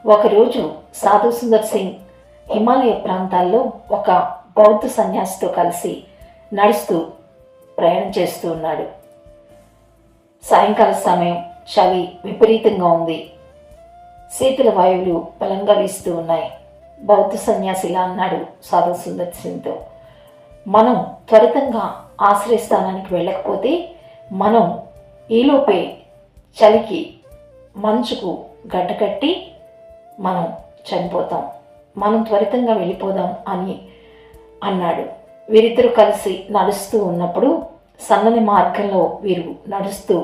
ఒకరోజు సాధు సుందర్ సింగ్ హిమాలయ ప్రాంతాల్లో ఒక బౌద్ధ సన్యాసితో కలిసి నడుస్తూ ప్రయాణం చేస్తూ ఉన్నాడు. సాయంకాల సమయం, చలి విపరీతంగా ఉంది. శీతల వాయువులు బలంగా వీస్తూ ఉన్నాయి. బౌద్ధ సన్యాసి ఇలా అన్నాడు సాధు సుందర్ సింగ్తో, మనం త్వరితంగా ఆశ్రయస్థానానికి వెళ్ళకపోతే మనం ఈలోపే చలికి మంచుకు గడ్డకట్టి మనం చనిపోతాం. మనం త్వరితంగా వెళ్ళిపోదాం అని అన్నాడు. వీరిద్దరూ కలిసి నడుస్తూ ఉన్నప్పుడు, సన్నని మార్గంలో వీరు నడుస్తూ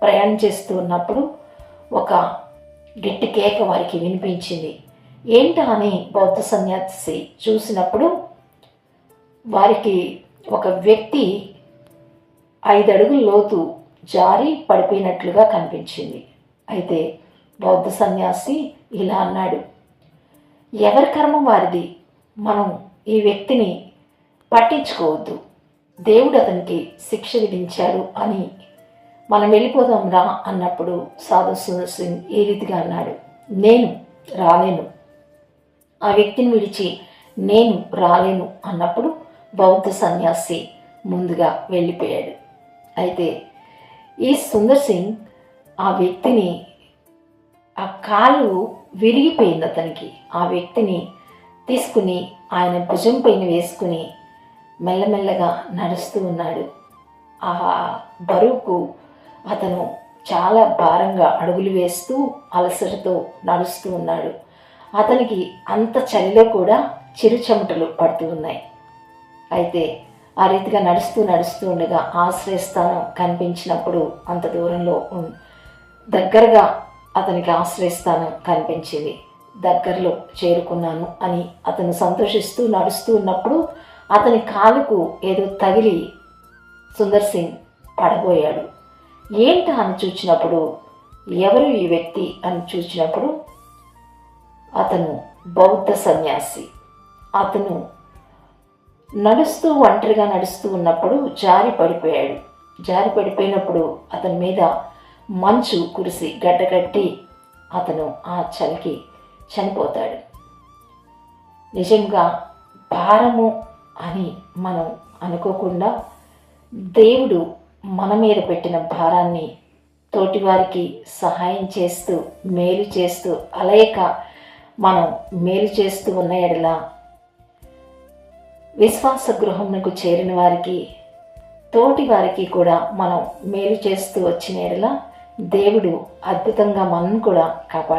ప్రయాణం చేస్తూ ఉన్నప్పుడు ఒక గట్టి కేక వారికి వినిపించింది. ఏంటా అని బౌద్ధ సన్యాసి చూసినప్పుడు వారికి ఒక వ్యక్తి 5 అడుగుల లోతు జారి పడిపోయినట్లుగా కనిపించింది. అయితే బౌద్ధ సన్యాసి ఇలా అన్నాడు, ఎవరి కర్మ వారిది, మనం ఈ వ్యక్తిని పట్టించుకోవద్దు, దేవుడు అతనికి శిక్ష విధించాడు అని మనం వెళ్ళిపోదాం రా అన్నప్పుడు సాధు సుందర్ సింగ్ ఈ రీతిగా అన్నాడు, నేను రాలేను, ఆ వ్యక్తిని విడిచి నేను రాలేను అన్నప్పుడు బౌద్ధ సన్యాసి ముందుగా వెళ్ళిపోయాడు. అయితే ఈ సుందర్ సింగ్ ఆ వ్యక్తిని, ఆ కాలు విరిగిపోయింది అతనికి, ఆ వ్యక్తిని తీసుకుని ఆయన భుజం పైన వేసుకుని మెల్లమెల్లగా నడుస్తూ ఉన్నాడు. ఆ బరువుకు అతను చాలా భారంగా అడుగులు వేస్తూ అలసటతో నడుస్తూ ఉన్నాడు. అతనికి అంత చలిలో కూడా చిరు చెమటలు పడుతూ ఉన్నాయి. అయితే ఆ రీతిగా నడుస్తూ ఉండగా ఆశ్రయస్థానం కనిపించినప్పుడు, అంత దూరంలో దగ్గరగా అతనికి ఆశ్రయస్థానం కనిపించింది. దగ్గరలో చేరుకున్నాను అని అతను సంతోషిస్తూ నడుస్తూ ఉన్నప్పుడు అతని కాలుకు ఏదో తగిలి సుందర్ సింగ్ పడబోయాడు. ఏంటా అని చూచినప్పుడు, ఎవరు ఈ వ్యక్తి అని చూచినప్పుడు అతను బౌద్ధ సన్యాసి. అతను ఒంటరిగా నడుస్తూ ఉన్నప్పుడు జారి పడిపోయాడు. జారి పడిపోయినప్పుడు అతని మీద మంచు కురిసి గడ్డకట్టి అతను ఆ చలికి చనిపోతాడు. నిజంగా భారము అని మనం అనుకోకుండా దేవుడు మన మీద పెట్టిన భారాన్ని తోటివారికి సహాయం చేస్తూ మేలు చేస్తూ అలయక మనం మేలు చేస్తూ ఉన్న ఎడల, విశ్వాస గృహమునకు చేరిన వారికి తోటి వారికి కూడా మనం మేలు చేస్తూ వచ్చిన ఎడల దేవుడు అద్భుతంగా మనం కూడా కాపాడు.